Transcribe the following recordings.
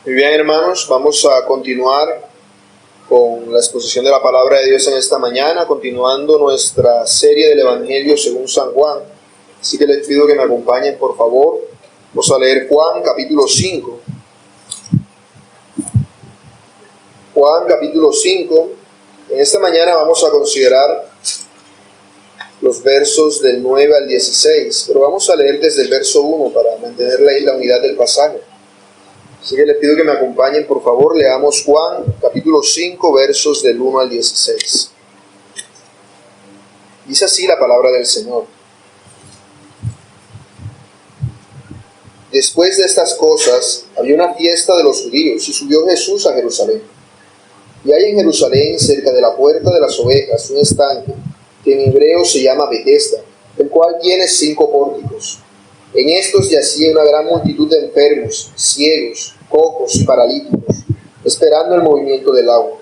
Muy bien, hermanos, vamos a continuar con la exposición de la palabra de Dios en esta mañana, continuando nuestra serie del Evangelio según San Juan. Así que les pido que me acompañen, por favor. Vamos a leer Juan capítulo 5. Juan capítulo 5. En esta mañana vamos a considerar los versos del 9 al 16, pero vamos a leer desde el verso 1 para mantener la unidad del pasaje. Así que les pido que me acompañen, por favor. Leamos Juan capítulo 5, versos del 1 al 16. Dice así la palabra del Señor. Después de estas cosas, había una fiesta de los judíos y subió Jesús a Jerusalén. Y hay en Jerusalén, cerca de la puerta de las ovejas, un estanque, que en hebreo se llama Betesda, el cual tiene 5 pórticos. En estos yacía una gran multitud de enfermos, ciegos, cojos y paralíticos, esperando el movimiento del agua.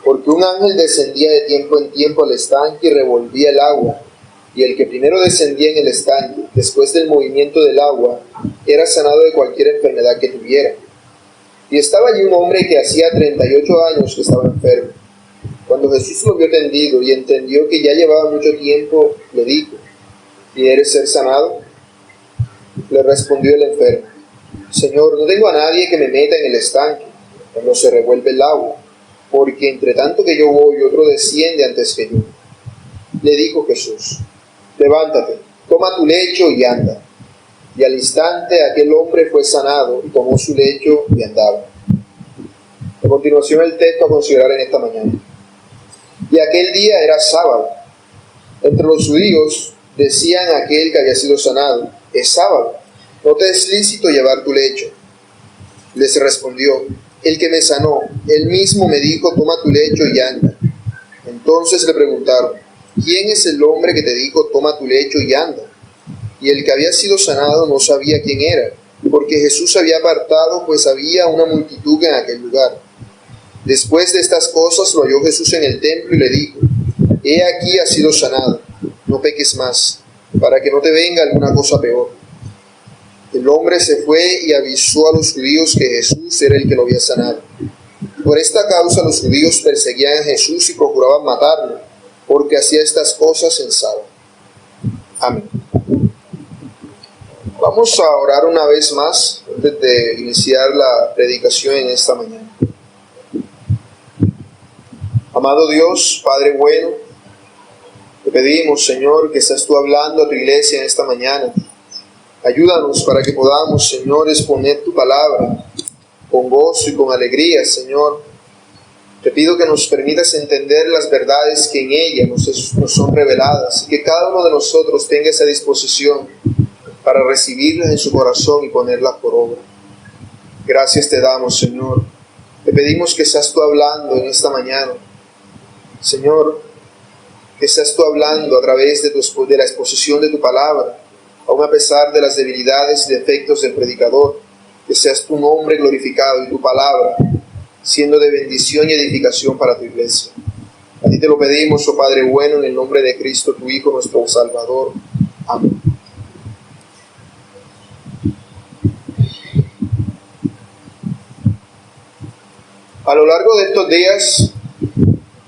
Porque un ángel descendía de tiempo en tiempo al estanque y revolvía el agua, y el que primero descendía en el estanque, después del movimiento del agua, era sanado de cualquier enfermedad que tuviera. Y estaba allí un hombre que hacía 38 años que estaba enfermo. Cuando Jesús lo vio tendido y entendió que ya llevaba mucho tiempo, le dijo: ¿Quieres ser sanado? Le respondió el enfermo: Señor, no tengo a nadie que me meta en el estanque cuando se revuelve el agua, porque entre tanto que yo voy, otro desciende antes que yo. Le dijo Jesús: Levántate, toma tu lecho y anda. Y al instante aquel hombre fue sanado y tomó su lecho y andaba. A continuación el texto a considerar en esta mañana. Y aquel día era sábado. Entre los judíos decían a aquel que había sido sanado: es sábado, no te es lícito llevar tu lecho. Les respondió: el que me sanó, él mismo me dijo: toma tu lecho y anda. Entonces le preguntaron: ¿quién es el hombre que te dijo: toma tu lecho y anda? Y el que había sido sanado no sabía quién era, porque Jesús había apartado, pues había una multitud en aquel lugar. Después de estas cosas lo halló Jesús en el templo y le dijo: he aquí has sido sanado, no peques más, para que no te venga alguna cosa peor. El hombre se fue y avisó a los judíos que Jesús era el que lo había sanado. Por esta causa los judíos perseguían a Jesús y procuraban matarlo, porque hacía estas cosas en sábado. Amén. Vamos a orar una vez más antes de iniciar la predicación en esta mañana. Amado Dios, Padre bueno, te pedimos, Señor, que seas tú hablando a tu iglesia en esta mañana. Ayúdanos para que podamos, Señor, exponer tu palabra con gozo y con alegría, Señor. Te pido que nos permitas entender las verdades que en ella nos son reveladas y que cada uno de nosotros tenga esa disposición para recibirlas en su corazón y ponerlas por obra. Gracias te damos, Señor. Te pedimos que seas tú hablando en esta mañana. Señor, que seas tú hablando a través de la exposición de tu palabra, aun a pesar de las debilidades y defectos del predicador. Que seas tu nombre glorificado y tu palabra siendo de bendición y edificación para tu iglesia. A ti te lo pedimos, oh Padre bueno, en el nombre de Cristo, tu Hijo, nuestro Salvador. Amén. A lo largo de estos días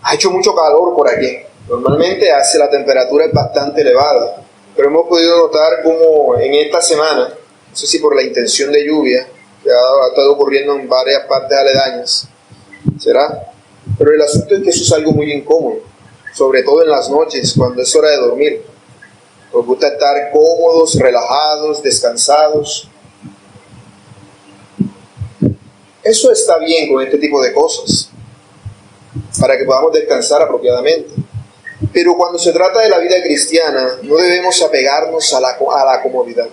ha hecho mucho calor por aquí. Normalmente la temperatura es bastante elevada, pero hemos podido notar cómo en esta semana, no sé si por la intención de lluvia que ha estado ocurriendo en varias partes aledañas, será, pero el asunto es que eso es algo muy incómodo, sobre todo en las noches cuando es hora de dormir. Nos gusta estar cómodos, relajados, descansados. Eso está bien con este tipo de cosas, para que podamos descansar apropiadamente. Pero cuando se trata de la vida cristiana, no debemos apegarnos a la comodidad.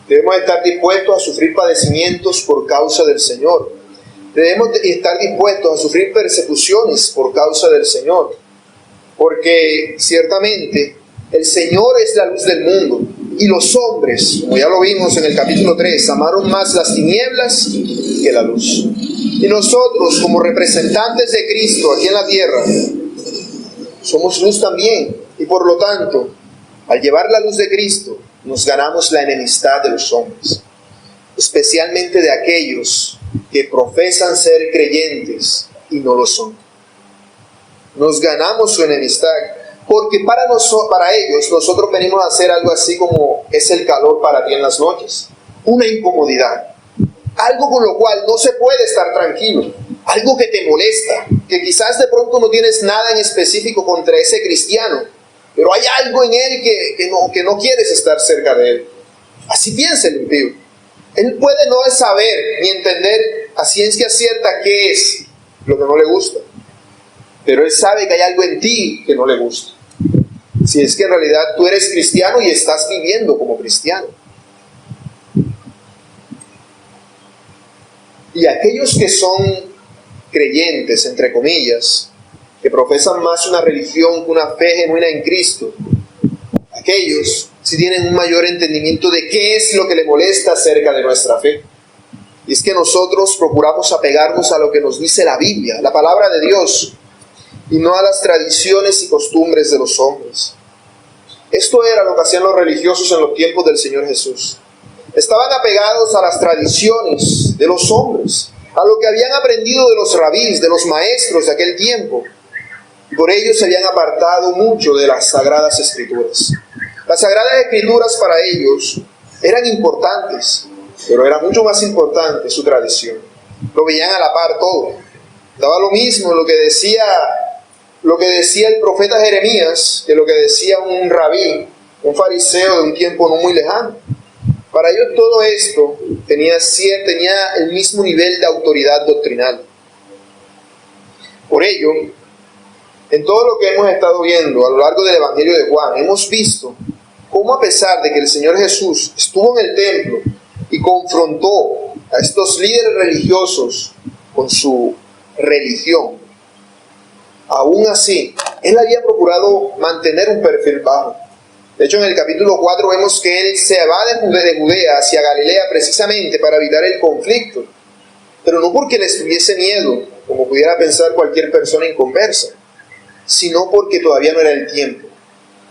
Debemos estar dispuestos a sufrir padecimientos por causa del Señor. Debemos estar dispuestos a sufrir persecuciones por causa del Señor. Porque ciertamente el Señor es la luz del mundo. Y los hombres, como ya lo vimos en el capítulo 3, amaron más las tinieblas que la luz. Y nosotros, como representantes de Cristo aquí en la tierra, somos luz también. Y por lo tanto, al llevar la luz de Cristo, nos ganamos la enemistad de los hombres. especialmente de aquellos que profesan ser creyentes y no lo son. Nos ganamos su enemistad, porque para ellos nosotros venimos a hacer algo así como es el calor para ti en las noches, una incomodidad, algo con lo cual no se puede estar tranquilo, algo que te molesta, que quizás de pronto no tienes nada en específico contra ese cristiano, pero hay algo en él que no quieres estar cerca de él. Así piensa el impío. Él puede no saber ni entender a ciencia cierta qué es lo que no le gusta, pero él sabe que hay algo en ti que no le gusta. Si es que en realidad tú eres cristiano y estás viviendo como cristiano. Y aquellos que son creyentes, entre comillas, que profesan más una religión que una fe genuina en Cristo, aquellos sí tienen un mayor entendimiento de qué es lo que le molesta acerca de nuestra fe. Y es que nosotros procuramos apegarnos a lo que nos dice la Biblia, la palabra de Dios, y no a las tradiciones y costumbres de los hombres. Esto era lo que hacían los religiosos en los tiempos del Señor Jesús. Estaban apegados a las tradiciones de los hombres, a lo que habían aprendido de los rabís, de los maestros de aquel tiempo. Y por ello se habían apartado mucho de las Sagradas Escrituras. Las Sagradas Escrituras para ellos eran importantes, pero era mucho más importante su tradición. Lo veían a la par todo. Daba lo mismo lo que decía el profeta Jeremías que lo que decía un rabí, un fariseo de un tiempo no muy lejano. Para ellos todo esto tenía el mismo nivel de autoridad doctrinal. Por ello, en todo lo que hemos estado viendo a lo largo del Evangelio de Juan, hemos visto cómo, a pesar de que el Señor Jesús estuvo en el templo y confrontó a estos líderes religiosos con su religión, aún así, Él había procurado mantener un perfil bajo. De hecho, en el capítulo 4 vemos que Él se va de Judea hacia Galilea precisamente para evitar el conflicto, pero no porque les tuviese miedo, como pudiera pensar cualquier persona inconversa, sino porque todavía no era el tiempo.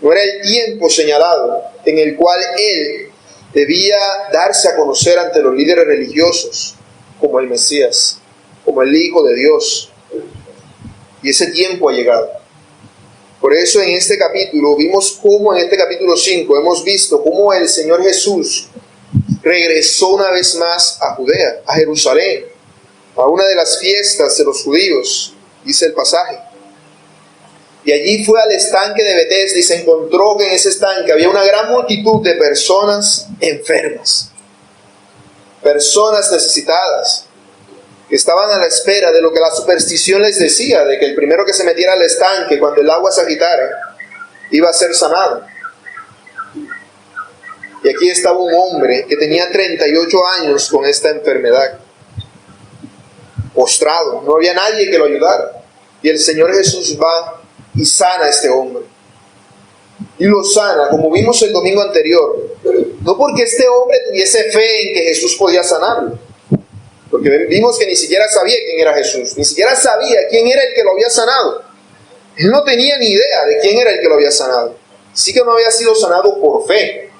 No era el tiempo señalado en el cual Él debía darse a conocer ante los líderes religiosos como el Mesías, como el Hijo de Dios. Y ese tiempo ha llegado. Por eso en este capítulo vimos cómo en este capítulo 5 hemos visto cómo el Señor Jesús regresó una vez más a Judea, a Jerusalén, a una de las fiestas de los judíos, dice el pasaje. Y allí fue al estanque de Betesda y se encontró que en ese estanque había una gran multitud de personas enfermas, personas necesitadas, que estaban a la espera de lo que la superstición les decía, de que el primero que se metiera al estanque cuando el agua se agitara iba a ser sanado. Y aquí estaba un hombre que tenía 38 años con esta enfermedad, postrado, no había nadie que lo ayudara. Y el Señor Jesús va y sana a este hombre. Y lo sana, como vimos el domingo anterior, no porque este hombre tuviese fe en que Jesús podía sanarlo, porque vimos que ni siquiera sabía quién era Jesús, ni siquiera sabía quién era el que lo había sanado. Él no tenía ni idea de quién era el que lo había sanado. Sí que no había sido sanado por fe,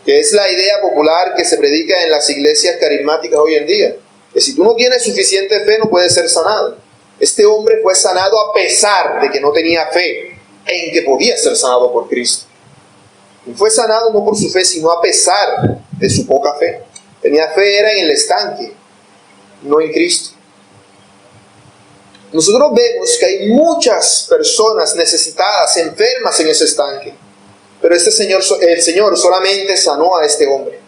que es la idea popular que se predica en las iglesias carismáticas hoy en día, que si tú no tienes suficiente fe no puedes ser sanado. Este hombre fue sanado a pesar de que no tenía fe en que podía ser sanado por Cristo. Y fue sanado no por su fe, sino a pesar de su poca fe. Tenía fe era en el estanque, no en Cristo. Nosotros vemos que hay muchas personas necesitadas, enfermas en ese estanque. Pero el Señor solamente sanó a este hombre.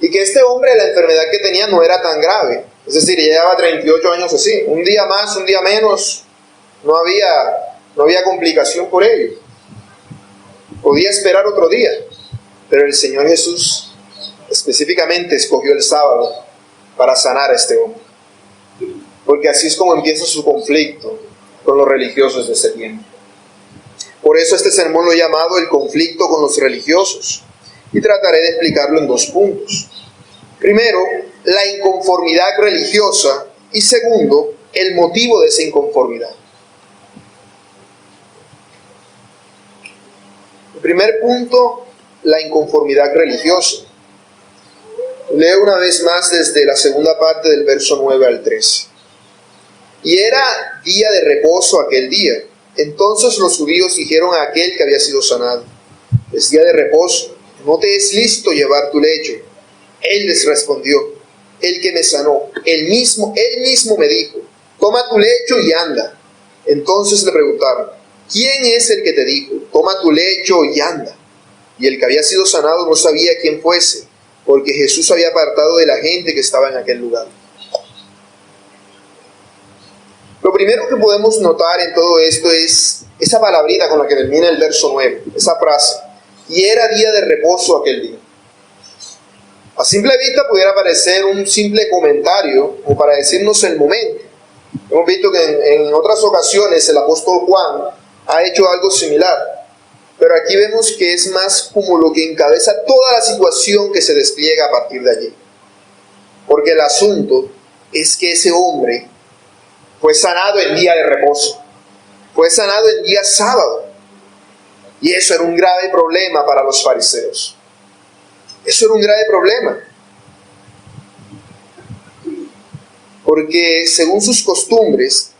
Y que este hombre, la enfermedad que tenía no era tan grave. Es decir, llevaba 38 años así. Un día más, un día menos, no había complicación por ello. Podía esperar otro día. Pero el Señor Jesús específicamente escogió el sábado para sanar a este hombre. Porque así es como empieza su conflicto con los religiosos de ese tiempo. Por eso este sermón lo he llamado el conflicto con los religiosos. Y trataré de explicarlo en 2 puntos. Primero, la inconformidad religiosa. Y segundo, el motivo de esa inconformidad. El primer punto, la inconformidad religiosa. Leo una vez más desde la segunda parte del verso 9 al 13. Y era día de reposo aquel día. Entonces los judíos dijeron a aquel que había sido sanado: es día de reposo, no te es lícito llevar tu lecho. Él les respondió: el que me sanó, él mismo me dijo: toma tu lecho y anda. Entonces le preguntaron: ¿quién es el que te dijo: toma tu lecho y anda? Y el que había sido sanado no sabía quién fuese, porque Jesús había apartado de la gente que estaba en aquel lugar. Lo primero que podemos notar en todo esto es esa palabrita con la que termina el verso 9, esa frase: y era día de reposo aquel día. A simple vista pudiera parecer un simple comentario o para decirnos el momento. Hemos visto que en otras ocasiones el apóstol Juan ha hecho algo similar, pero aquí vemos que es más como lo que encabeza toda la situación que se despliega a partir de allí. Porque el asunto es que ese hombre fue sanado en día de reposo, fue sanado en día sábado, y eso era un grave problema para los fariseos. Eso era un grave problema, porque según sus costumbres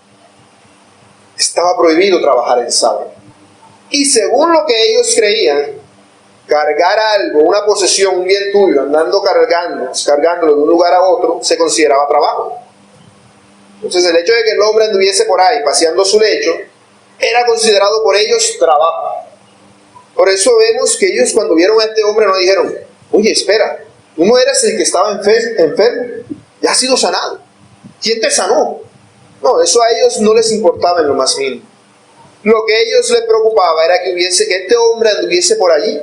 estaba prohibido trabajar el sábado. Y según lo que ellos creían, cargar algo, una posesión, un bien tuyo, andando cargándolo de un lugar a otro, se consideraba trabajo. Entonces el hecho de que el hombre anduviese por ahí paseando su lecho era considerado por ellos trabajo. Por eso vemos que ellos, cuando vieron a este hombre, no dijeron: oye, espera, tú no eres el que estaba enfermo, ya has sido sanado. ¿Quién te sanó? No, eso a ellos no les importaba en lo más mínimo. Lo que a ellos les preocupaba era que este hombre anduviese por allí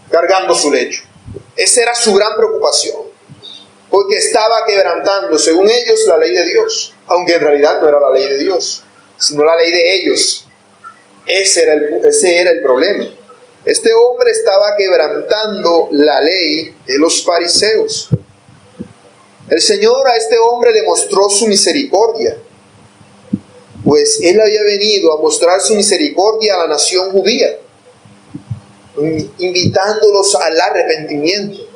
cargando su lecho. Esa era su gran preocupación, porque estaba quebrantando, según ellos, la ley de Dios, aunque en realidad no era la ley de Dios, sino la ley de ellos. Ese era el problema. Este hombre estaba quebrantando la ley de los fariseos. El Señor a este hombre le mostró su misericordia, pues Él había venido a mostrar su misericordia a la nación judía, invitándolos al arrepentimiento.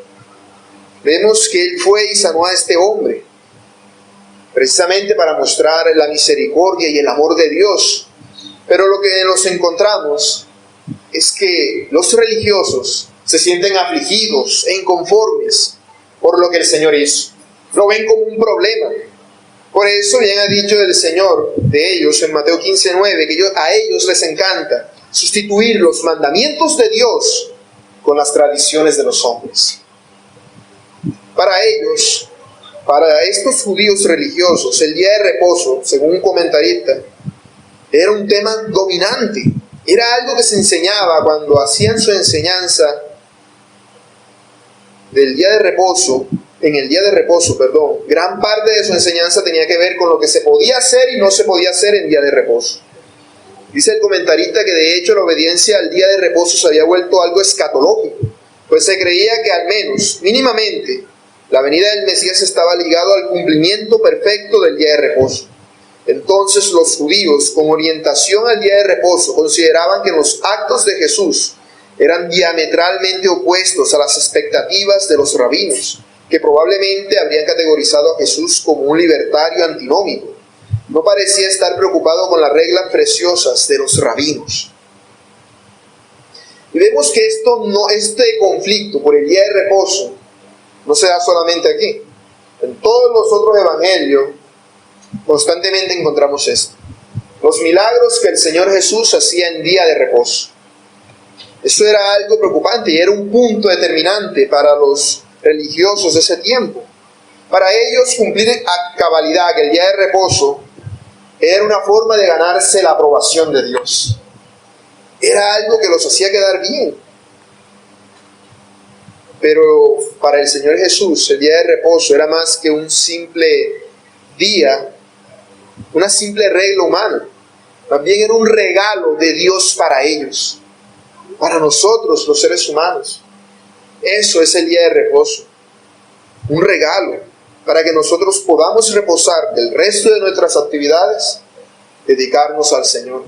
Vemos que Él fue y sanó a este hombre, precisamente para mostrar la misericordia y el amor de Dios. Pero lo que nos encontramos es que los religiosos se sienten afligidos e inconformes por lo que el Señor hizo. Lo ven como un problema. Por eso bien ha dicho el Señor de ellos en Mateo 15:9, que a ellos les encanta sustituir los mandamientos de Dios con las tradiciones de los hombres. Para ellos, para estos judíos religiosos, el día de reposo, según un comentarista, era un tema dominante. Era algo que se enseñaba cuando hacían su enseñanza del día de reposo. En el día de reposo, gran parte de su enseñanza tenía que ver con lo que se podía hacer y no se podía hacer en día de reposo. Dice el comentarista que de hecho la obediencia al día de reposo se había vuelto algo escatológico, pues se creía que al menos, mínimamente, la venida del Mesías estaba ligado al cumplimiento perfecto del día de reposo. Entonces los judíos, con orientación al día de reposo, consideraban que los actos de Jesús eran diametralmente opuestos a las expectativas de los rabinos, que probablemente habrían categorizado a Jesús como un libertario antinómico. No parecía estar preocupado con las reglas preciosas de los rabinos. Y vemos que este conflicto por el día de reposo no se da solamente aquí. En todos los otros evangelios constantemente encontramos esto. Los milagros que el Señor Jesús hacía en día de reposo. Eso era algo preocupante y era un punto determinante para los religiosos de ese tiempo. Para ellos, cumplir a cabalidad que el día de reposo era una forma de ganarse la aprobación de Dios. Era algo que los hacía quedar bien. Pero para el Señor Jesús, el día de reposo era más que un simple día, una simple regla humana. También era un regalo de Dios para ellos, para nosotros, los seres humanos. Eso es el día de reposo, un regalo para que nosotros podamos reposar del resto de nuestras actividades, dedicarnos al Señor.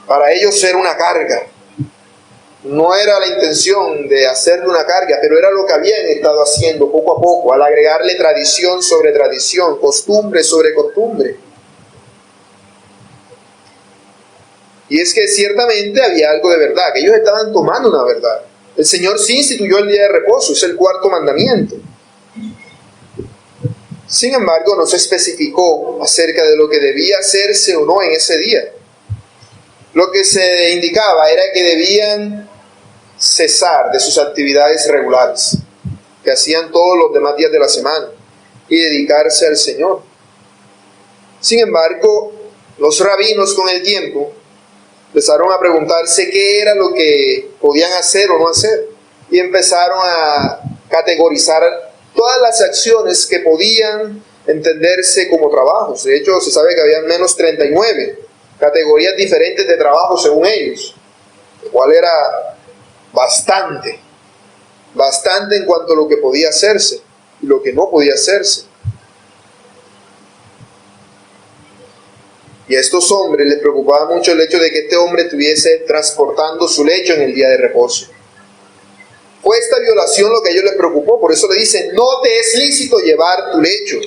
Para ellos era una carga, No era la intención de hacerle una carga, pero era lo que habían estado haciendo poco a poco, al agregarle tradición sobre tradición, costumbre sobre costumbre. Y es que ciertamente había algo de verdad, que ellos estaban tomando una verdad. El Señor sí instituyó el día de reposo, es el cuarto mandamiento. Sin embargo, no se especificó acerca de lo que debía hacerse o no en ese día. Lo que se indicaba era que debían cesar de sus actividades regulares, que hacían todos los demás días de la semana, y dedicarse al Señor. Sin embargo, los rabinos con el tiempo empezaron a preguntarse qué era lo que podían hacer o no hacer, y empezaron a categorizar todas las acciones que podían entenderse como trabajos. De hecho, se sabe que había menos 39 categorías diferentes de trabajo según ellos, lo cual era bastante en cuanto a lo que podía hacerse y lo que no podía hacerse. Y a estos hombres les preocupaba mucho el hecho de que este hombre estuviese transportando su lecho en el día de reposo. Fue esta violación lo que a ellos les preocupó, por eso le dicen, no te es lícito llevar tu lecho.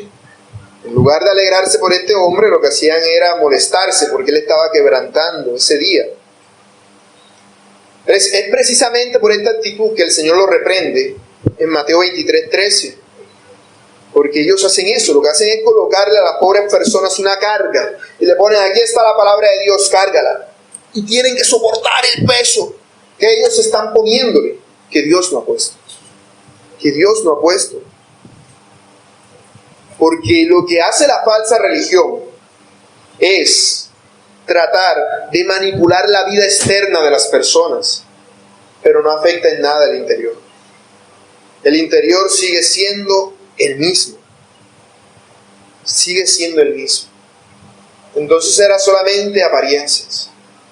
En lugar de alegrarse por este hombre, lo que hacían era molestarse porque él estaba quebrantando ese día. Es precisamente por esta actitud que el Señor lo reprende en Mateo 23:13. Porque ellos hacen eso, lo que hacen es colocarle a las pobres personas una carga. Y le ponen, aquí está la palabra de Dios, cárgala. Y tienen que soportar el peso que ellos están poniéndole, que Dios no ha puesto. Que Dios no ha puesto. Porque lo que hace la falsa religión es tratar de manipular la vida externa de las personas, pero no afecta en nada el interior. El interior sigue siendo el mismo. Sigue siendo el mismo. Entonces era solamente apariencias.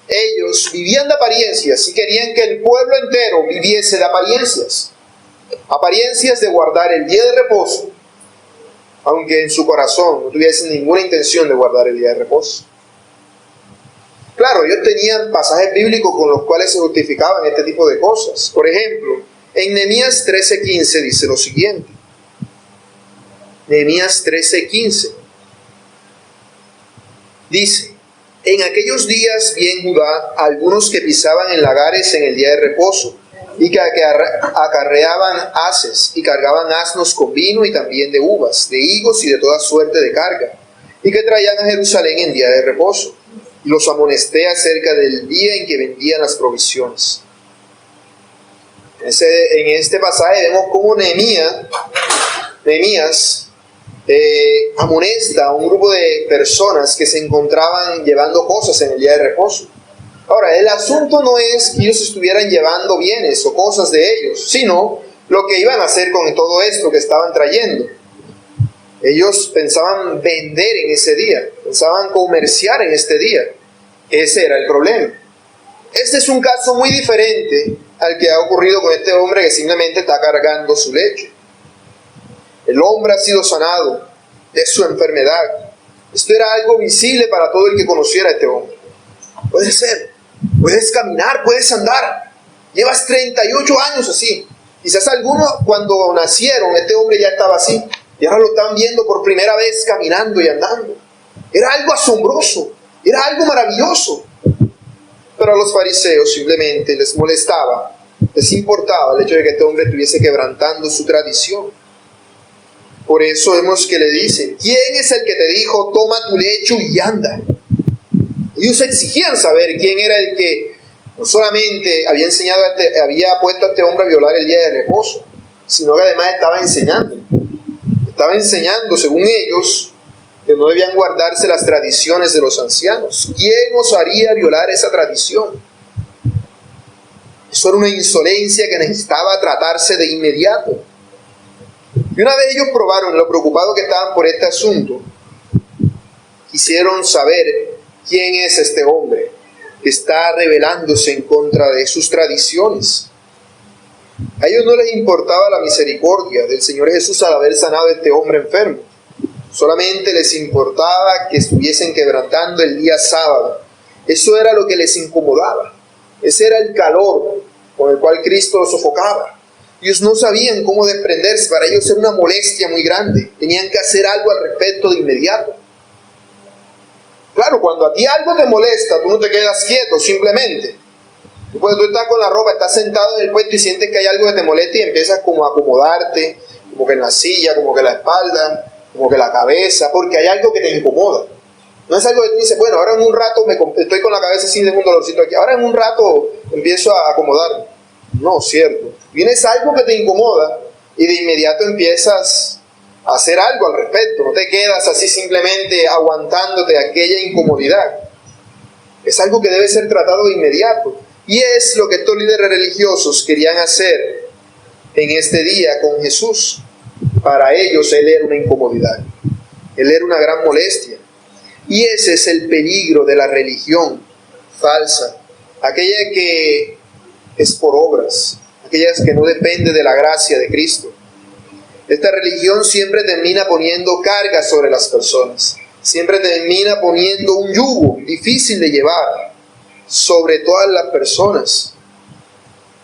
Ellos vivían de apariencias y querían que el pueblo entero viviese de apariencias. Apariencias de guardar el día de reposo, aunque en su corazón no tuviesen ninguna intención de guardar el día de reposo. Claro, ellos tenían pasajes bíblicos con los cuales se justificaban este tipo de cosas. Por ejemplo, en Nehemías 13:15 dice lo siguiente. Nehemías 13:15 dice, en aquellos días vi en Judá algunos que pisaban en lagares en el día de reposo, y que acarreaban haces y cargaban asnos con vino y también de uvas, de higos y de toda suerte de carga, y que traían a Jerusalén en día de reposo. Y los amonesté acerca del día en que vendían las provisiones. En este pasaje vemos cómo Nehemías amonesta a un grupo de personas que se encontraban llevando cosas en el día de reposo. Ahora, el asunto no es que ellos estuvieran llevando bienes o cosas de ellos, sino lo que iban a hacer con todo esto que estaban trayendo. Ellos pensaban vender en ese día, pensaban comerciar en este día. Ese era el problema. Este es un caso muy diferente al que ha ocurrido con este hombre que simplemente está cargando su lecho. El hombre ha sido sanado de su enfermedad. Esto era algo visible para todo el que conociera a este hombre. Puede ser, puedes caminar, puedes andar. Llevas 38 años así. Quizás algunos cuando nacieron, este hombre ya estaba así. Y ahora lo están viendo por primera vez caminando y andando. Era algo asombroso, era algo maravilloso. Pero a los fariseos simplemente les molestaba, les importaba el hecho de que este hombre estuviese quebrantando su tradición. Por eso vemos que le dicen, ¿quién es el que te dijo, toma tu lecho y anda? Ellos exigían saber quién era el que no solamente había puesto a este hombre a violar el día de reposo, sino que además estaba enseñando. Estaba enseñando, según ellos, que no debían guardarse las tradiciones de los ancianos. ¿Quién osaría violar esa tradición? Eso era una insolencia que necesitaba tratarse de inmediato. Y una vez ellos probaron lo preocupados que estaban por este asunto, quisieron saber quién es este hombre que está rebelándose en contra de sus tradiciones. A ellos no les importaba la misericordia del Señor Jesús al haber sanado a este hombre enfermo. Solamente les importaba que estuviesen quebrantando el día sábado. Eso era lo que les incomodaba. Ese era el calor con el cual Cristo los sofocaba. Ellos no sabían cómo desprenderse, para ellos era una molestia muy grande. Tenían que hacer algo al respecto de inmediato. Claro, cuando a ti algo te molesta, tú no te quedas quieto, simplemente. Tú estás con la ropa, estás sentado en el puesto y sientes que hay algo que te molesta y empiezas como a acomodarte, como que en la silla, como que la espalda, como que la cabeza, porque hay algo que te incomoda. No es algo que tú dices, bueno, ahora en un rato estoy con la cabeza así, tengo un dolorcito aquí, ahora en un rato empiezo a acomodarme. No, cierto. Vienes algo que te incomoda y de inmediato empiezas a hacer algo al respecto. No te quedas así simplemente aguantándote aquella incomodidad. Es algo que debe ser tratado de inmediato. Y es lo que estos líderes religiosos querían hacer en este día con Jesús. Para ellos Él era una incomodidad. Él era una gran molestia. Y ese es el peligro de la religión falsa. Aquella que es por obras, aquellas que no depende de la gracia de Cristo. Esta religión siempre termina poniendo cargas sobre las personas, siempre termina poniendo un yugo difícil de llevar sobre todas las personas,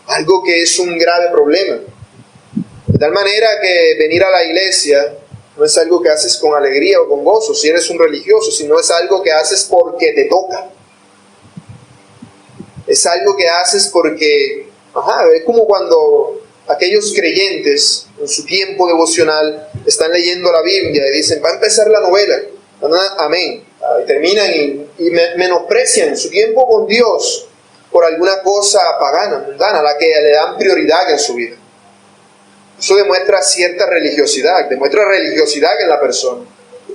algo que es un grave problema. De tal manera que venir a la iglesia no es algo que haces con alegría o con gozo, si eres un religioso, sino es algo que haces porque te toca. Es algo que haces porque, es como cuando aquellos creyentes en su tiempo devocional están leyendo la Biblia y dicen, va a empezar la novela, amén, y terminan y menosprecian su tiempo con Dios por alguna cosa pagana, mundana, a la que le dan prioridad en su vida. Eso demuestra cierta religiosidad, demuestra religiosidad en la persona,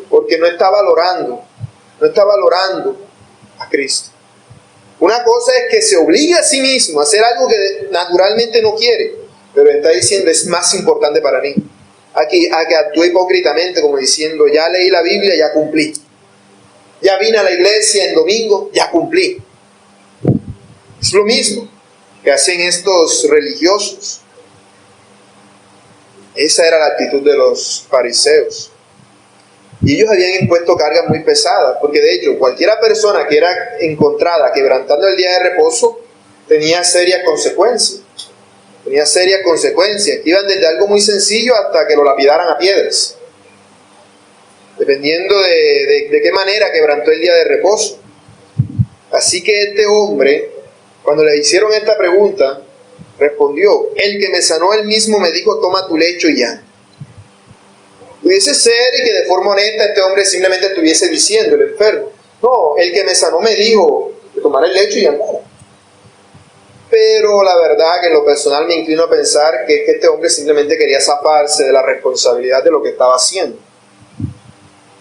porque no está valorando a Cristo. Una cosa es que se obligue a sí mismo a hacer algo que naturalmente no quiere, pero está diciendo es más importante para mí. A que actúe hipócritamente como diciendo ya leí la Biblia, ya cumplí. Ya vine a la iglesia en domingo, ya cumplí. Es lo mismo que hacen estos religiosos. Esa era la actitud de los fariseos. Y ellos habían impuesto cargas muy pesadas, porque de hecho cualquiera persona que era encontrada quebrantando el día de reposo tenía serias consecuencias. Iban desde algo muy sencillo hasta que lo lapidaran a piedras, dependiendo de qué manera quebrantó el día de reposo. Así que este hombre, cuando le hicieron esta pregunta, respondió, el que me sanó él mismo me dijo, toma tu lecho y ya. Pudiese ser y que de forma honesta este hombre simplemente estuviese diciendo, el enfermo, no, el que me sanó me dijo que tomara el lecho y andara. Pero la verdad que en lo personal me inclino a pensar que este hombre simplemente quería zafarse de la responsabilidad de lo que estaba haciendo.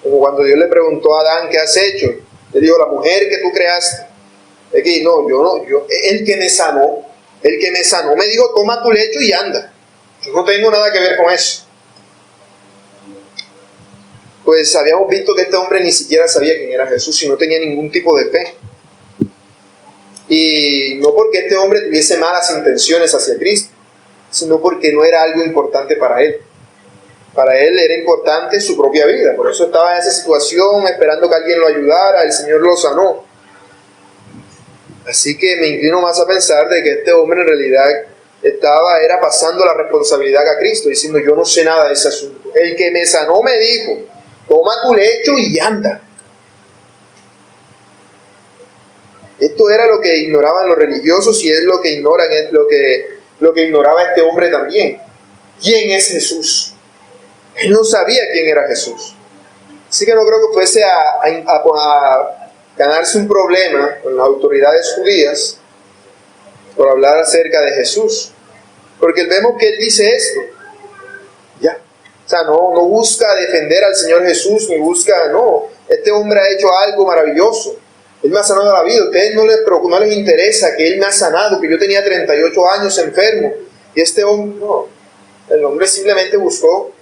Como cuando Dios le preguntó a Adán, ¿qué has hecho? Le dijo, la mujer que tú creaste. Aquí, el que me sanó me dijo, toma tu lecho y anda. Yo no tengo nada que ver con eso. Pues habíamos visto que este hombre ni siquiera sabía quién era Jesús y no tenía ningún tipo de fe. Y no porque este hombre tuviese malas intenciones hacia Cristo, sino porque no era algo importante para él. Para él era importante su propia vida, por eso estaba en esa situación esperando que alguien lo ayudara, el Señor lo sanó. Así que me inclino más a pensar de que este hombre en realidad era pasando la responsabilidad a Cristo, diciendo yo no sé nada de ese asunto. El que me sanó me dijo, toma tu lecho y anda. Esto era lo que ignoraban los religiosos y es lo que ignoran, es lo que ignoraba este hombre también. ¿Quién es Jesús? Él no sabía quién era Jesús. Así que no creo que fuese a ganarse un problema con las autoridades judías por hablar acerca de Jesús. Porque vemos que él dice esto. Ya. O sea, no busca defender al Señor Jesús, este hombre ha hecho algo maravilloso. Él me ha sanado la vida. A ustedes no les interesa que Él me ha sanado, que yo tenía 38 años enfermo. Y este hombre, no. El hombre simplemente buscó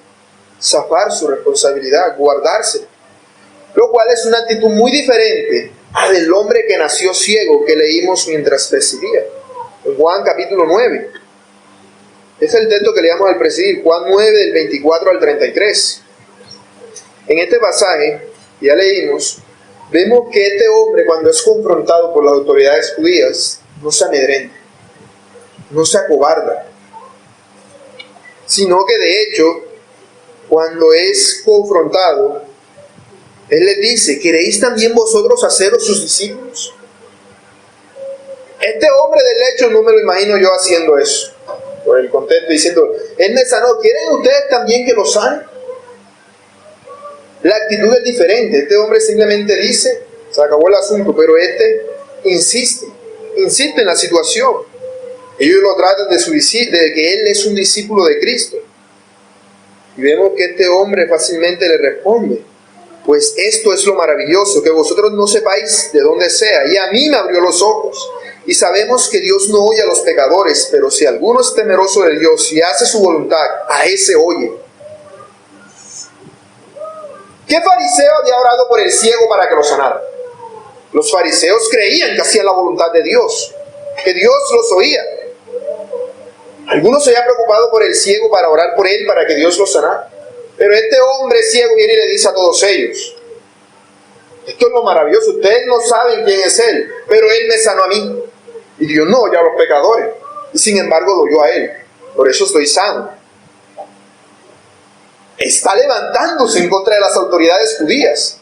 zafar su responsabilidad, guardársela. Lo cual es una actitud muy diferente a del hombre que nació ciego que leímos mientras presidía. En Juan capítulo 9. Es el texto que leíamos al presidir, Juan 9 del 24 al 33. En este pasaje, ya leímos, vemos que este hombre cuando es confrontado por las autoridades judías, no se amedrenta. no se acobarda, sino que de hecho, cuando es confrontado, Él les dice: ¿queréis también vosotros haceros sus discípulos? Este hombre del hecho no me lo imagino yo haciendo eso, por el contexto, diciendo: Él me sanó, ¿quieren ustedes también que lo sane? La actitud es diferente. Este hombre simplemente dice: se acabó el asunto, pero este insiste en la situación. Ellos lo tratan de que Él es un discípulo de Cristo. Y vemos que este hombre fácilmente le responde: pues esto es lo maravilloso, que vosotros no sepáis de dónde sea, y a mí me abrió los ojos. Y sabemos que Dios no oye a los pecadores, pero si alguno es temeroso de Dios y hace su voluntad, a ese oye. ¿Qué fariseo había orado por el ciego para que lo sanara? Los fariseos creían que hacían la voluntad de Dios, que Dios los oía. Algunos se habían preocupado por el ciego para orar por él, para que Dios lo sanara. Pero este hombre ciego viene y le dice a todos ellos: esto es lo maravilloso, ustedes no saben quién es Él, pero Él me sanó a mí. Y Dios no oye a los pecadores, y sin embargo lo oyó a Él. Por eso estoy sano. Está levantándose en contra de las autoridades judías.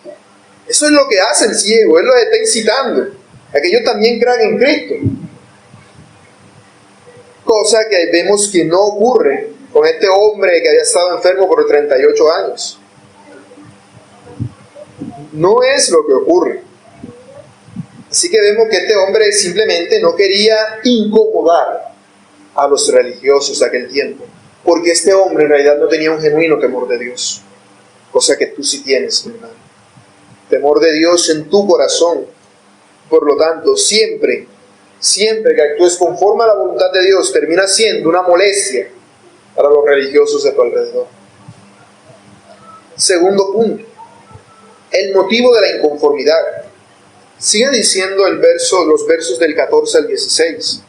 Eso es lo que hace el ciego. Él los está incitando a que ellos también crean en Cristo. Cosa que vemos que no ocurre con este hombre que había estado enfermo por 38 años. No es lo que ocurre. Así que vemos que este hombre simplemente no quería incomodar a los religiosos de aquel tiempo, porque este hombre en realidad no tenía un genuino temor de Dios, cosa que tú sí tienes, mi hermano. Temor de Dios en tu corazón. Por lo tanto, siempre que actúes conforme a la voluntad de Dios, termina siendo una molestia para los religiosos de tu alrededor. Segundo punto: el motivo de la inconformidad. Sigue diciendo los versos del 14 al 16.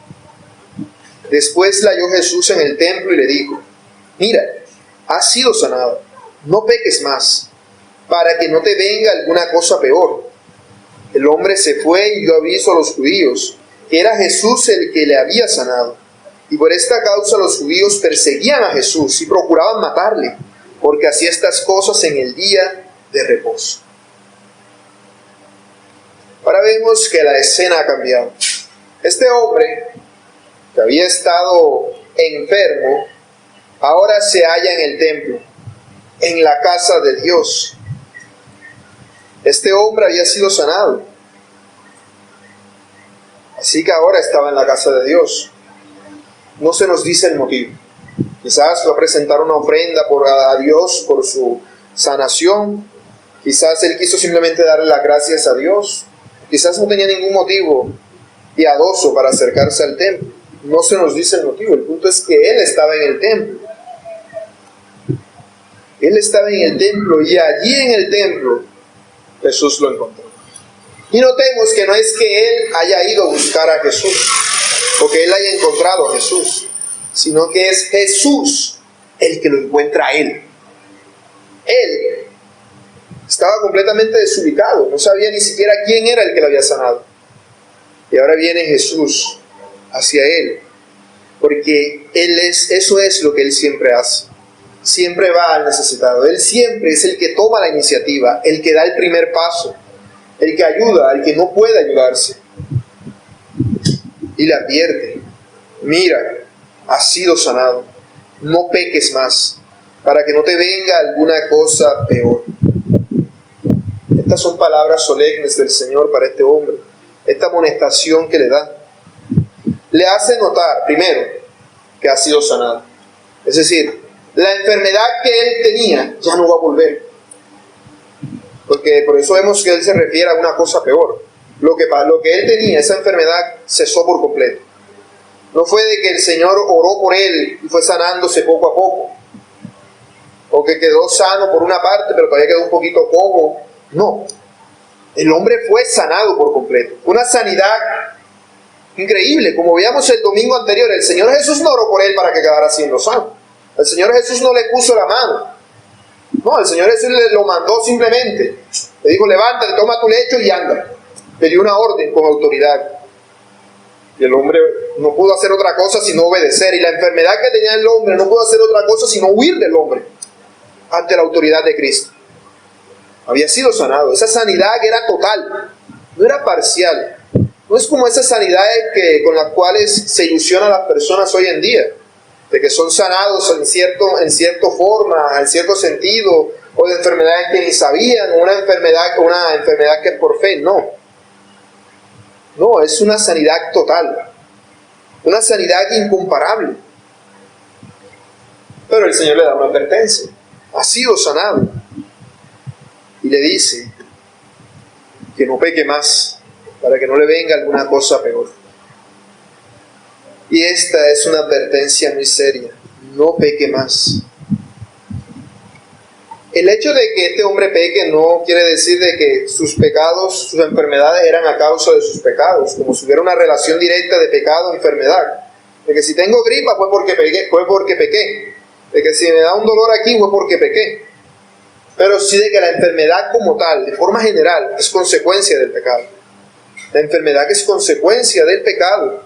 Después le halló Jesús en el templo y le dijo: mira, has sido sanado, no peques más, para que no te venga alguna cosa peor. El hombre se fue y dio aviso a los judíos que era Jesús el que le había sanado. Y por esta causa los judíos perseguían a Jesús y procuraban matarle, porque hacía estas cosas en el día de reposo. Ahora vemos que la escena ha cambiado. Este hombre, que había estado enfermo, ahora se halla en el templo, en la casa de Dios. Este hombre había sido sanado, así que ahora estaba en la casa de Dios. No se nos dice el motivo. Quizás va a presentar una ofrenda a Dios por su sanación. Quizás él quiso simplemente darle las gracias a Dios. Quizás no tenía ningún motivo piadoso para acercarse al templo. No se nos dice el motivo. El punto es que él estaba en el templo. Él estaba en el templo y allí en el templo Jesús lo encontró. Y notemos que no es que él haya ido a buscar a Jesús o que él haya encontrado a Jesús, sino que es Jesús el que lo encuentra a él. Él estaba completamente desubicado, no sabía ni siquiera quién era el que lo había sanado. Y ahora viene Jesús hacia él, porque eso es lo que él siempre hace. Siempre va al necesitado. Él siempre es el que toma la iniciativa, el que da el primer paso, el que ayuda al que no puede ayudarse. Y le advierte: mira, has sido sanado, no peques más, para que no te venga alguna cosa peor. Estas son palabras solemnes del Señor para este hombre. Esta amonestación que le da le hace notar, primero, que ha sido sanado. Es decir, la enfermedad que él tenía ya no va a volver. Porque por eso vemos que él se refiere a una cosa peor. Lo que él tenía, esa enfermedad, cesó por completo. No fue de que el Señor oró por él y fue sanándose poco a poco, o que quedó sano por una parte pero todavía quedó un poquito cojo. No, el hombre fue sanado por completo. Una sanidad increíble. Como veíamos el domingo anterior, el Señor Jesús no oró por él para que quedara siendo sano. El Señor Jesús no le puso la mano. No, el Señor Jesús lo mandó simplemente. Le dijo: levántate, toma tu lecho y anda. Le dio una orden con autoridad. Y el hombre no pudo hacer otra cosa sino obedecer. Y la enfermedad que tenía el hombre no pudo hacer otra cosa sino huir del hombre ante la autoridad de Cristo. Había sido sanado. Esa sanidad era total, no era parcial. No es como esas sanidades con las cuales se ilusionan las personas hoy en día, de que son sanados en cierta forma, en cierto sentido, o de enfermedades que ni sabían, o una enfermedad que es por fe. No, es una sanidad total, una sanidad incomparable. Pero el Señor le da una advertencia: ha sido sanado. Y le dice que no peque más, para que no le venga alguna cosa peor. Y esta es una advertencia muy seria: no peque más. El hecho de que este hombre peque no quiere decir de que sus pecados, sus enfermedades eran a causa de sus pecados, como si hubiera una relación directa de pecado-enfermedad. De que si tengo gripa fue porque pequé. De que si me da un dolor aquí fue porque pequé. Pero sí de que la enfermedad como tal, de forma general, es consecuencia del pecado. La enfermedad es consecuencia del pecado.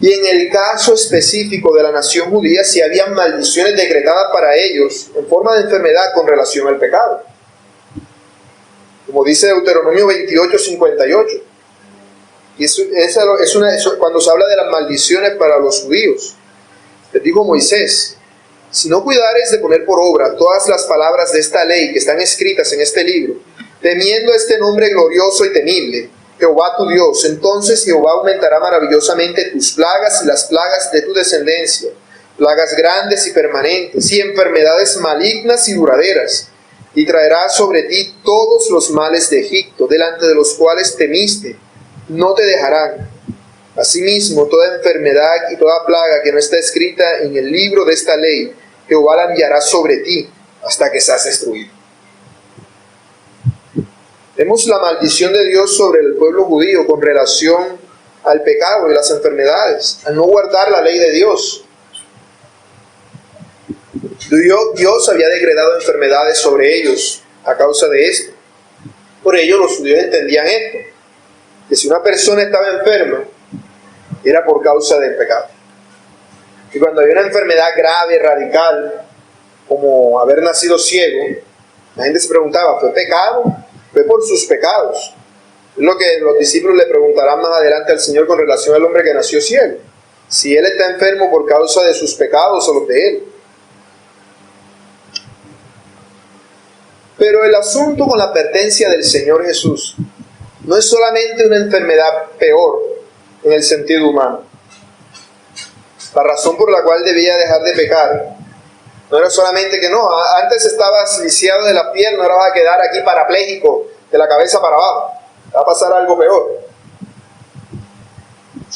Y en el caso específico de la nación judía, si había maldiciones decretadas para ellos en forma de enfermedad con relación al pecado. Como dice Deuteronomio 28:58. Y eso cuando se habla de las maldiciones para los judíos. Les dijo Moisés: si no cuidares de poner por obra todas las palabras de esta ley que están escritas en este libro, temiendo este nombre glorioso y temible, Jehová tu Dios, entonces Jehová aumentará maravillosamente tus plagas y las plagas de tu descendencia, plagas grandes y permanentes, y enfermedades malignas y duraderas, y traerá sobre ti todos los males de Egipto, delante de los cuales temiste, no te dejarán. Asimismo, toda enfermedad y toda plaga que no está escrita en el libro de esta ley, Jehová la enviará sobre ti hasta que seas destruido. Vemos la maldición de Dios sobre el pueblo judío con relación al pecado y las enfermedades, al no guardar la ley de Dios. Dios había decretado enfermedades sobre ellos a causa de esto. Por ello los judíos entendían esto, que si una persona estaba enferma, era por causa del pecado. Y cuando había una enfermedad grave, radical, como haber nacido ciego, la gente se preguntaba: ¿fue pecado? ¿Fue por sus pecados? Es lo que los discípulos le preguntarán más adelante al Señor con relación al hombre que nació ciego. Si él está enfermo por causa de sus pecados o los de él. Pero el asunto con la advertencia del Señor Jesús no es solamente una enfermedad peor en el sentido humano. La razón por la cual debía dejar de pecar no era solamente que antes estabas lisiado de la pierna, ahora vas a quedar aquí parapléjico de la cabeza para abajo, va a pasar algo peor.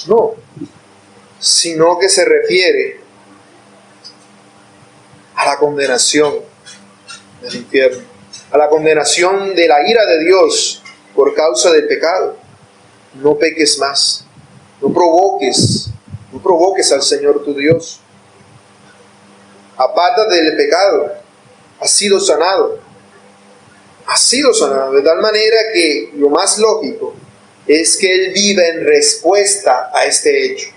No, sino que se refiere a la condenación del infierno, a la condenación de la ira de Dios por causa del pecado. No peques más, no provoques al Señor tu Dios. Apártate del pecado, has sido sanado, de tal manera que lo más lógico es que Él viva en respuesta a este hecho.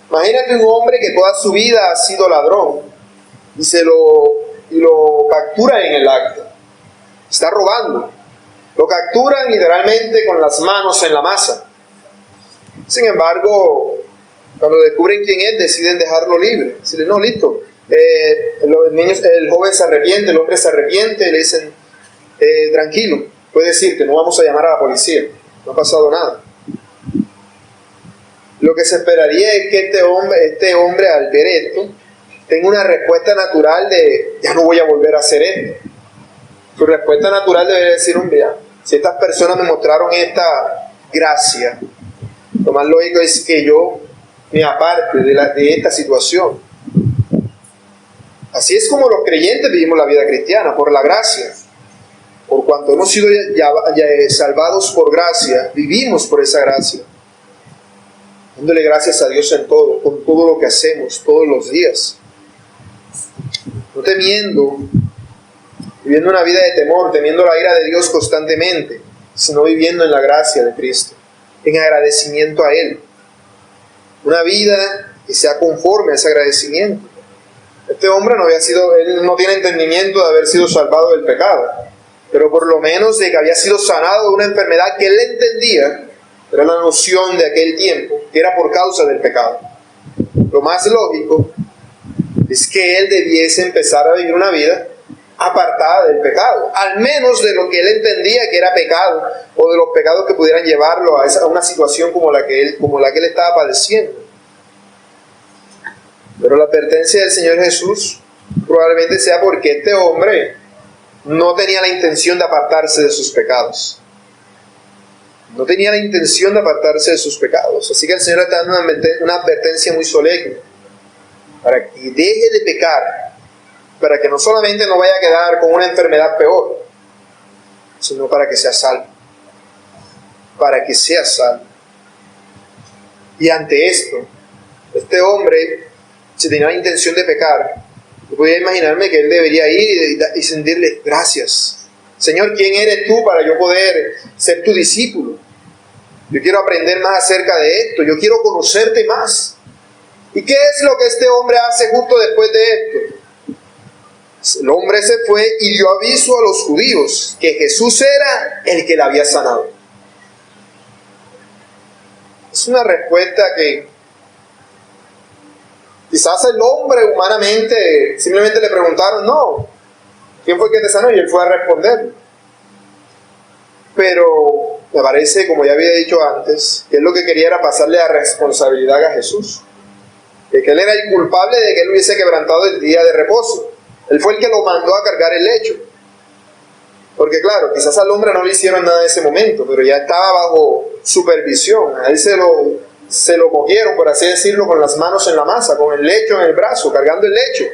Imagínate un hombre que toda su vida ha sido ladrón y lo capturan en el acto, está robando, lo capturan literalmente con las manos en la masa. Sin embargo, cuando descubren quién es, deciden dejarlo libre. Dicen: no, listo. El joven se arrepiente, el hombre se arrepiente, le dicen: tranquilo, puedes irte, no vamos a llamar a la policía, no ha pasado nada. Lo que se esperaría es que este hombre al ver esto, tenga una respuesta natural de: ya no voy a volver a hacer esto. Su respuesta natural debería decir: hombre, si estas personas me mostraron esta gracia, lo más lógico es que yo me aparte de esta situación. Así es como los creyentes vivimos la vida cristiana, por la gracia. Por cuanto hemos sido salvados por gracia, vivimos por esa gracia, dándole gracias a Dios en todo, con todo lo que hacemos, todos los días. No temiendo, viviendo una vida de temor, temiendo la ira de Dios constantemente, sino viviendo en la gracia de Cristo. en agradecimiento a Él. Una vida que sea conforme a ese agradecimiento. Este hombre él no tiene entendimiento de haber sido salvado del pecado, pero por lo menos de que había sido sanado de una enfermedad que él entendía, era la noción de aquel tiempo, que era por causa del pecado. Lo más lógico es que él debiese empezar a vivir una vida apartada del pecado, al menos de lo que él entendía que era pecado, o de los pecados que pudieran llevarlo a una situación como la que él estaba padeciendo. Pero la advertencia del Señor Jesús probablemente sea porque este hombre no tenía la intención de apartarse de sus pecados. No tenía la intención de apartarse de sus pecados. Así que el Señor está dando una advertencia muy solemne para que deje de pecar, para que no solamente no vaya a quedar con una enfermedad peor, sino para que sea salvo. Para que sea salvo. Y ante esto, este hombre, si tenía la intención de pecar, yo podía imaginarme que él debería ir y sentirle: gracias, Señor, ¿quién eres tú para yo poder ser tu discípulo? Yo quiero aprender más acerca de esto, yo quiero conocerte más. ¿Y qué es lo que este hombre hace justo después de esto? El hombre se fue y dio aviso a los judíos que Jesús era el que le había sanado. Es una respuesta que quizás el hombre humanamente simplemente le preguntaron: no, ¿quién fue el que te sanó? Y él fue a responder. Pero me parece, como ya había dicho antes, que él lo que quería era pasarle la responsabilidad a Jesús. Que él era el culpable de que él hubiese quebrantado el día de reposo. Él fue el que lo mandó a cargar el lecho. Porque claro, quizás al hombre no le hicieron nada en ese momento, pero ya estaba bajo supervisión. A él se lo cogieron, por así decirlo, con las manos en la masa, con el lecho en el brazo, cargando el lecho.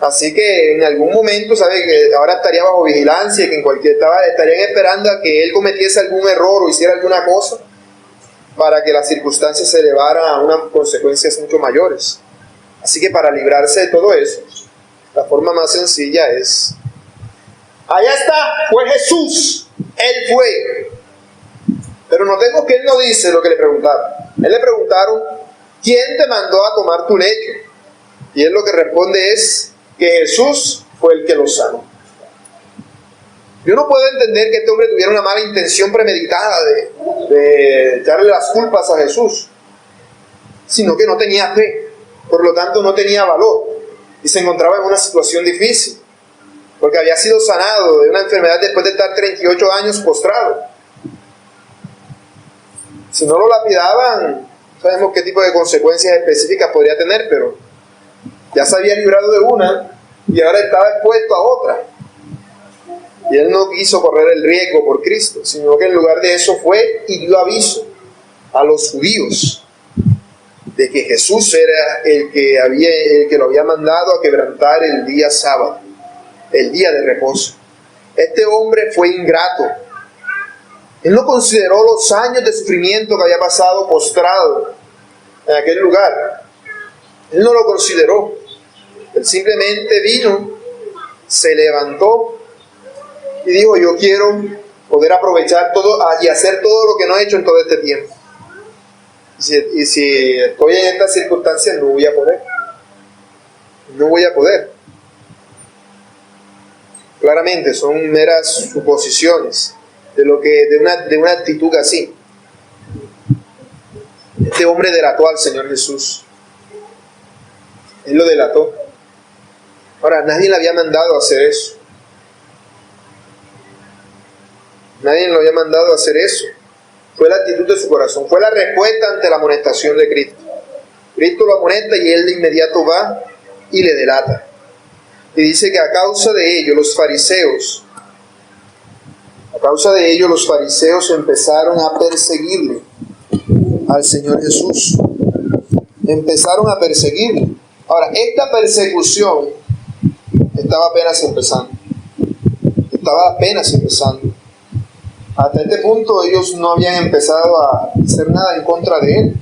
Así que en algún momento, ¿sabe? Que ahora estaría bajo vigilancia, que estarían esperando a que él cometiese algún error o hiciera alguna cosa para que las circunstancias se elevaran a unas consecuencias mucho mayores. Así que para librarse de todo eso, la forma más sencilla es: allá está, fue Jesús, Él fue. Pero notemos que Él no dice lo que le preguntaron. Él le preguntaron: ¿quién te mandó a tomar tu lecho? Y Él lo que responde es que Jesús fue el que lo sanó. Yo no puedo entender que este hombre tuviera una mala intención premeditada de echarle las culpas a Jesús, sino que no tenía fe, por lo tanto no tenía valor y se encontraba en una situación difícil, porque había sido sanado de una enfermedad después de estar 38 años postrado. Si no lo lapidaban, no sabemos qué tipo de consecuencias específicas podría tener, pero ya se había librado de una y ahora estaba expuesto a otra. Y él no quiso correr el riesgo por Cristo, sino que en lugar de eso fue y dio aviso a los judíos de que Jesús era el que lo había mandado a quebrantar el día sábado, el día de reposo. Este hombre fue ingrato. Él no consideró los años de sufrimiento que había pasado postrado en aquel lugar. Él no lo consideró. Él simplemente vino, se levantó y dijo: yo quiero poder aprovechar todo y hacer todo lo que no he hecho en todo este tiempo. Y si estoy en estas circunstancias, no voy a poder. No voy a poder. Claramente son meras suposiciones de una actitud así. Este hombre delató al Señor Jesús. Él lo delató. Ahora, nadie le había mandado a hacer eso. Nadie lo había mandado a hacer eso. Fue la actitud de su corazón. Fue la respuesta ante la amonestación de Cristo. Cristo lo amonesta y él de inmediato va y le delata. Y dice que a causa de ello los fariseos empezaron a perseguirle al Señor Jesús. Empezaron a perseguirle. Ahora, esta persecución estaba apenas empezando. Hasta este punto ellos no habían empezado a hacer nada en contra de él,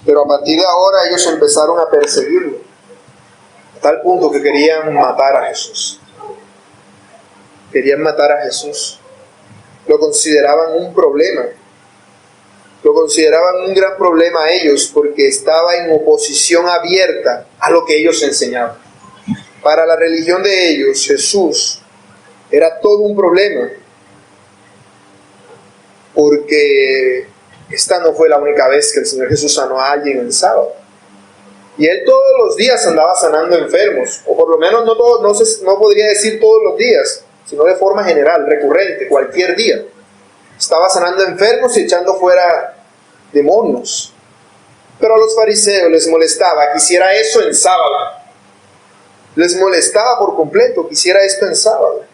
pero a partir de ahora ellos empezaron a perseguirlo, a tal punto que querían matar a Jesús. lo consideraban un problema. Lo consideraban un gran problema a ellos porque estaba en oposición abierta a lo que ellos enseñaban. Para la religión de ellos, Jesús era todo un problema, porque esta no fue la única vez que el Señor Jesús sanó a alguien el sábado. Y Él todos los días andaba sanando enfermos, o por lo menos no podría decir todos los días, sino de forma general, recurrente, cualquier día. Estaba sanando enfermos y echando fuera demonios. Pero a los fariseos les molestaba que hiciera eso en sábado. Les molestaba por completo que hiciera esto en sábado.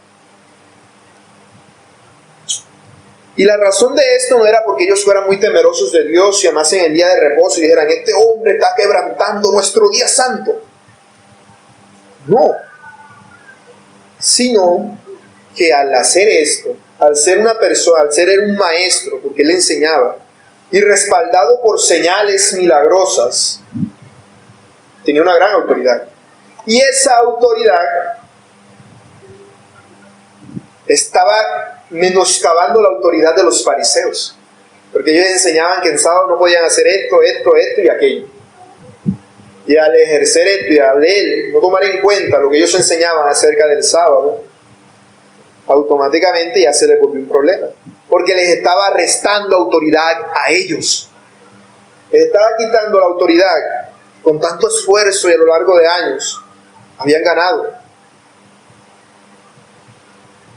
Y la razón de esto no era porque ellos fueran muy temerosos de Dios y amasen el día de reposo y dijeran, este hombre está quebrantando nuestro día santo. No. Sino que al hacer esto, al ser una persona, al ser él un maestro, porque él enseñaba, y respaldado por señales milagrosas, tenía una gran autoridad. Y esa autoridad estaba menoscabando la autoridad de los fariseos, porque ellos enseñaban que en sábado no podían hacer esto y aquello. Y al ejercer esto y al él no tomar en cuenta lo que ellos enseñaban acerca del sábado, automáticamente ya se les volvió un problema, porque les estaba restando autoridad a ellos. Les estaba quitando la autoridad con tanto esfuerzo y a lo largo de años habían ganado.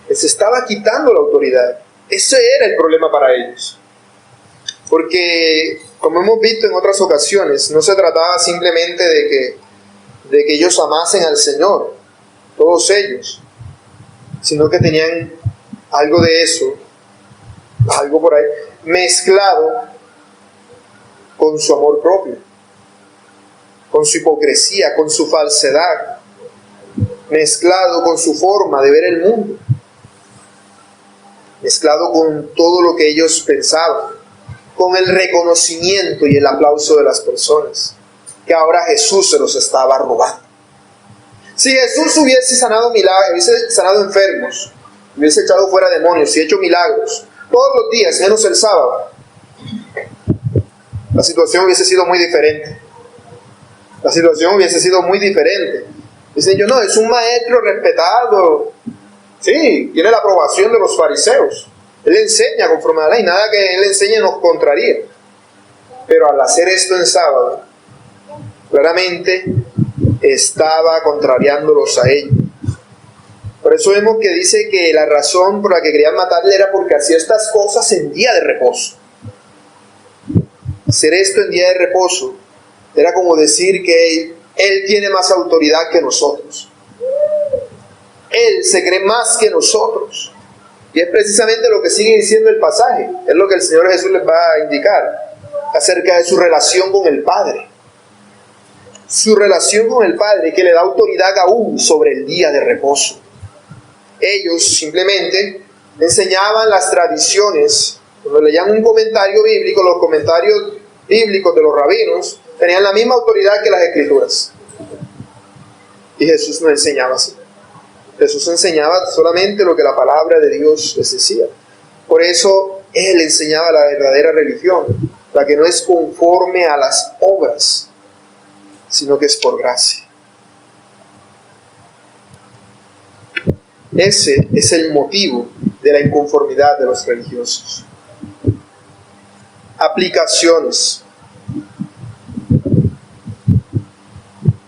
Les estaba quitando la autoridad. Ese era el problema para ellos. Porque, como hemos visto en otras ocasiones, no se trataba simplemente de que ellos amasen al Señor, todos ellos, sino que tenían algo de eso, algo por ahí, mezclado con su amor propio, con su hipocresía, con su falsedad, mezclado con su forma de ver el mundo, mezclado con todo lo que ellos pensaban, con el reconocimiento y el aplauso de las personas, que ahora Jesús se los estaba robando. Si Jesús hubiese sanado milagros, hubiese sanado enfermos, hubiese echado fuera demonios y hecho milagros todos los días, menos el sábado, la situación hubiese sido muy diferente. La situación hubiese sido muy diferente. Dicen yo, no, es un maestro respetado. Sí, tiene la aprobación de los fariseos. Él enseña conforme a la ley, nada que él enseñe nos contraría. Pero al hacer esto en sábado, claramente estaba contrariándolos a ellos. Por eso vemos que dice que la razón por la que querían matarle era porque hacía estas cosas en día de reposo. Hacer esto en día de reposo era como decir que él tiene más autoridad que nosotros. Él se cree más que nosotros. Y es precisamente lo que sigue diciendo el pasaje. Es lo que el Señor Jesús les va a indicar acerca de su relación con el Padre. Su relación con el Padre, que le da autoridad aún sobre el día de reposo. Ellos simplemente enseñaban las tradiciones. Cuando leían un comentario bíblico, los comentarios bíblicos de los rabinos tenían la misma autoridad que las Escrituras. Y Jesús no enseñaba así. Jesús enseñaba solamente lo que la palabra de Dios les decía. Por eso Él enseñaba la verdadera religión, la que no es conforme a las obras, sino que es por gracia. Ese es el motivo de la inconformidad de los religiosos. Aplicaciones.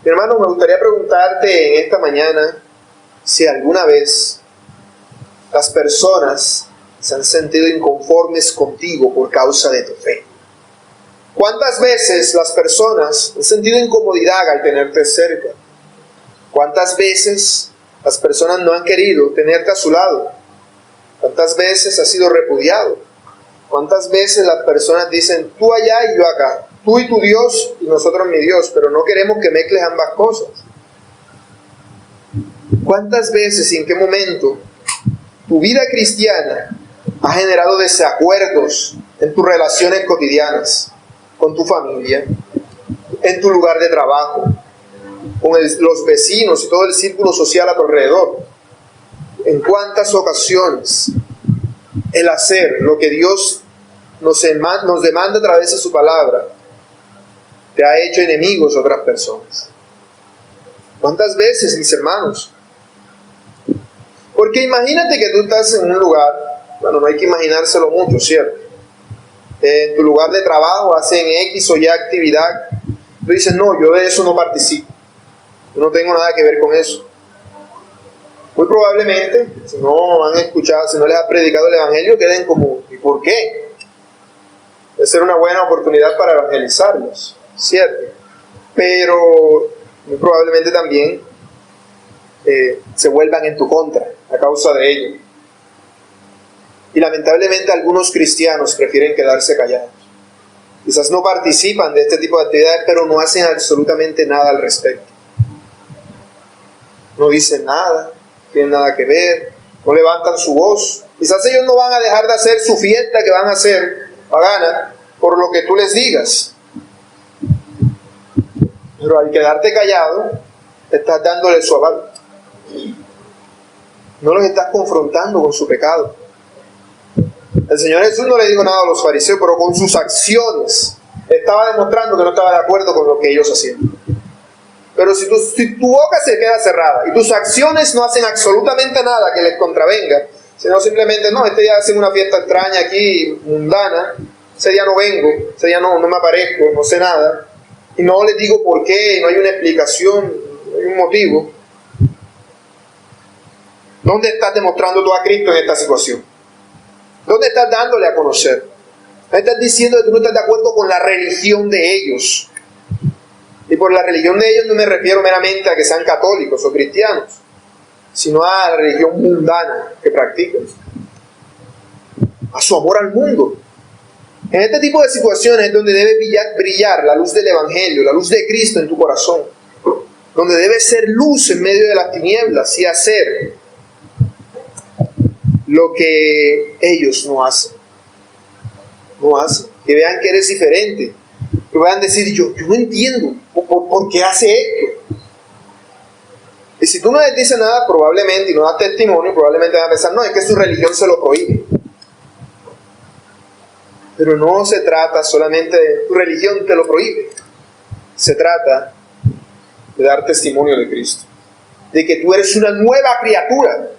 Mi hermano, me gustaría preguntarte en esta mañana si alguna vez las personas se han sentido inconformes contigo por causa de tu fe. ¿Cuántas veces las personas han sentido incomodidad al tenerte cerca? ¿Cuántas veces las personas no han querido tenerte a su lado? ¿Cuántas veces has sido repudiado? ¿Cuántas veces las personas dicen, tú allá y yo acá, tú y tu Dios y nosotros mi Dios, pero no queremos que mezcles ambas cosas? ¿Cuántas veces y en qué momento tu vida cristiana ha generado desacuerdos en tus relaciones cotidianas, con tu familia, en tu lugar de trabajo, con los vecinos y todo el círculo social a tu alrededor? ¿En cuántas ocasiones el hacer lo que Dios nos demanda a través de su palabra, te ha hecho enemigos de otras personas. ¿Cuántas veces, mis hermanos? Porque imagínate que tú estás en un lugar, bueno, no hay que imaginárselo mucho, ¿cierto? En tu lugar de trabajo hacen X o Y actividad. Tú dices, no, yo de eso no participo. Yo no tengo nada que ver con eso. Muy probablemente, si no han escuchado, si no les ha predicado el Evangelio, queden como, ¿y por qué? Debe ser una buena oportunidad para evangelizarlos, ¿cierto? Pero muy probablemente también se vuelvan en tu contra a causa de ello. Y lamentablemente algunos cristianos prefieren quedarse callados. Quizás no participan de este tipo de actividades, pero no hacen absolutamente nada al respecto. No dicen nada, no tienen nada que ver, no levantan su voz. Quizás ellos no van a dejar de hacer su fiesta que van a hacer pagana por lo que tú les digas. Pero al quedarte callado, estás dándole su aval. No los estás confrontando con su pecado. El Señor Jesús no le dijo nada a los fariseos, pero con sus acciones estaba demostrando que no estaba de acuerdo con lo que ellos hacían. Pero si tu boca se queda cerrada y tus acciones no hacen absolutamente nada que les contravenga, sino simplemente, no, este día hacen una fiesta extraña aquí, mundana, ese día no vengo, ese día no me aparezco, no sé nada, y no les digo por qué, no hay una explicación, no hay un motivo. ¿Dónde estás demostrando tú a Cristo en esta situación? ¿Dónde estás dándole a conocer? Estás diciendo que tú no estás de acuerdo con la religión de ellos. Y por la religión de ellos no me refiero meramente a que sean católicos o cristianos, sino a la religión mundana que practican, a su amor al mundo. En este tipo de situaciones es donde debe brillar la luz del Evangelio, la luz de Cristo en tu corazón, donde debe ser luz en medio de las tinieblas y hacer lo que ellos no hacen. No hacen. Que vean que eres diferente. Que vayan a decir, yo no entiendo por qué hace esto. Y si tú no les dices nada, probablemente, y no das testimonio, probablemente van a pensar, no, es que su religión se lo prohíbe. Pero no se trata solamente de tu religión te lo prohíbe. Se trata de dar testimonio de Cristo. De que tú eres una nueva criatura.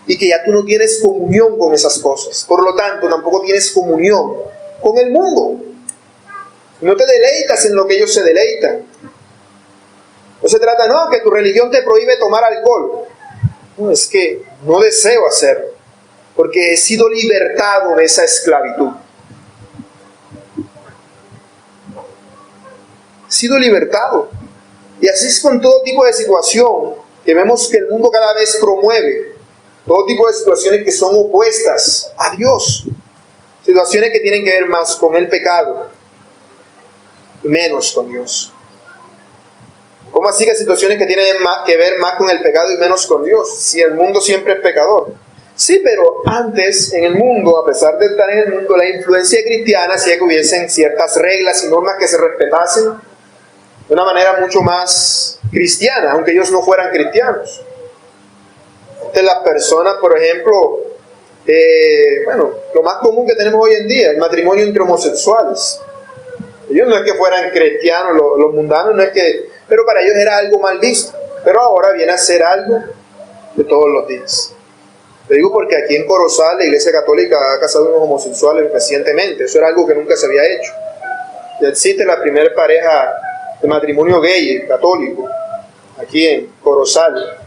Y que ya tú no tienes comunión con esas cosas. Por lo tanto, tampoco tienes comunión con el mundo. No te deleitas en lo que ellos se deleitan. No se trata, no, que tu religión te prohíbe tomar alcohol. No, es que no deseo hacerlo, porque he sido libertado de esa esclavitud. He sido libertado. Y así es con todo tipo de situación que vemos que el mundo cada vez promueve. Todo tipo de situaciones que son opuestas a Dios. Situaciones que tienen que ver más con el pecado y menos con Dios. ¿Cómo así que situaciones que tienen que ver más con el pecado y menos con Dios? Si el mundo siempre es pecador. Sí, pero antes en el mundo, a pesar de estar en el mundo, la influencia cristiana hacía que hubiesen ciertas reglas y normas que se respetasen de una manera mucho más cristiana, aunque ellos no fueran cristianos. Las personas, por ejemplo, lo más común que tenemos hoy en día, el matrimonio entre homosexuales. Ellos no es que fueran cristianos, los mundanos no es que, pero para ellos era algo mal visto. Pero ahora viene a ser algo de todos los días. Te digo porque aquí en Corozal la Iglesia Católica ha casado unos homosexuales recientemente. Eso era algo que nunca se había hecho. Ya existe la primera pareja de matrimonio gay católico aquí en Corozal.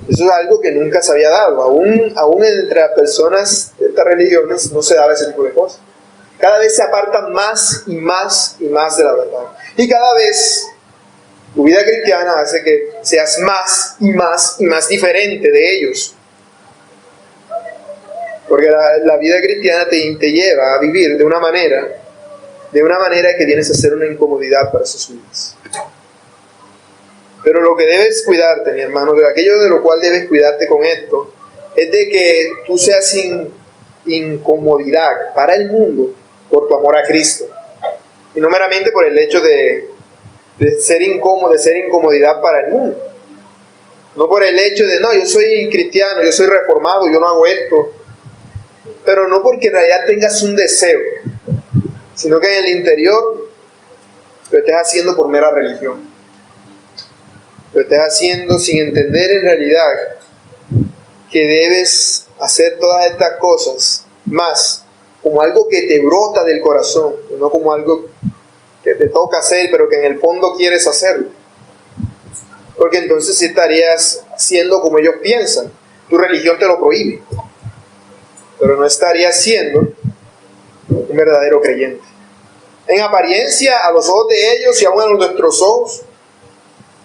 Eso es algo que nunca se había dado. Aún entre las personas de estas religiones no se daba ese tipo de cosas. Cada vez se apartan más y más y más de la verdad. Y cada vez tu vida cristiana hace que seas más y más y más diferente de ellos. Porque la vida cristiana te lleva a vivir de una manera que vienes a ser una incomodidad para sus vidas. Pero lo que debes cuidarte, mi hermano, de aquello de lo cual debes cuidarte con esto, es de que tú seas incomodidad para el mundo por tu amor a Cristo. Y no meramente por el hecho de ser incómodo, de ser incomodidad para el mundo. No por el hecho de, no, yo soy cristiano, yo soy reformado, yo no hago esto. pero no porque en realidad tengas un deseo, sino que en el interior lo estés haciendo por mera religión. Lo estés haciendo sin entender en realidad que debes hacer todas estas cosas más como algo que te brota del corazón, no como algo que te toca hacer, pero que en el fondo quieres hacerlo. Porque entonces sí estarías siendo como ellos piensan. Tu religión te lo prohíbe, pero no estarías siendo un verdadero creyente. En apariencia, a los ojos de ellos y aún a nuestros ojos,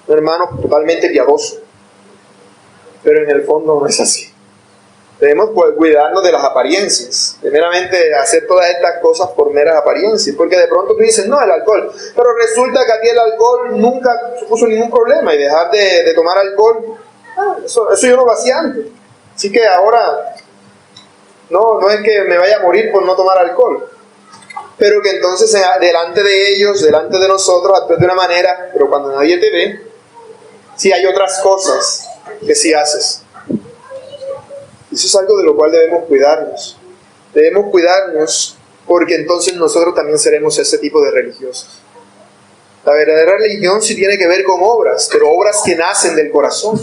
un hermano totalmente piadoso, pero en el fondo no es así. Debemos cuidarnos de las apariencias, de meramente hacer todas estas cosas por meras apariencias, porque de pronto tú dices, no, el alcohol, pero resulta que a ti el alcohol nunca supuso ningún problema, y dejar de tomar alcohol, eso yo no lo hacía antes, así que ahora no es que me vaya a morir por no tomar alcohol, pero que entonces delante de ellos, delante de nosotros, actúes de una manera, pero cuando nadie te ve, sí hay otras cosas que sí haces. Eso es algo de lo cual debemos cuidarnos. Debemos cuidarnos porque entonces nosotros también seremos ese tipo de religiosos. La verdadera religión sí tiene que ver con obras, pero obras que nacen del corazón.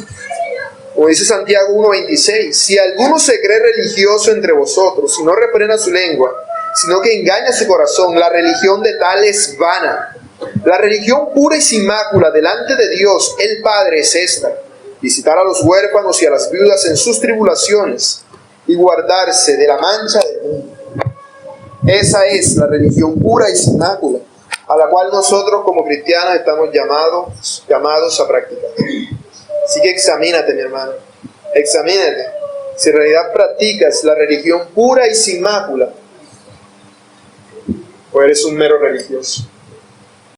Como dice Santiago 1:26, si alguno se cree religioso entre vosotros y no refrena su lengua, sino que engaña su corazón, la religión de tal es vana. La religión pura y sin mácula delante de Dios, el Padre, es esta: visitar a los huérfanos y a las viudas en sus tribulaciones y guardarse de la mancha del mundo. Esa es la religión pura y sin mácula, a la cual nosotros como cristianos estamos llamados a practicar. Así que examínate, mi hermano, examínate si en realidad practicas la religión pura y sin mácula o eres un mero religioso.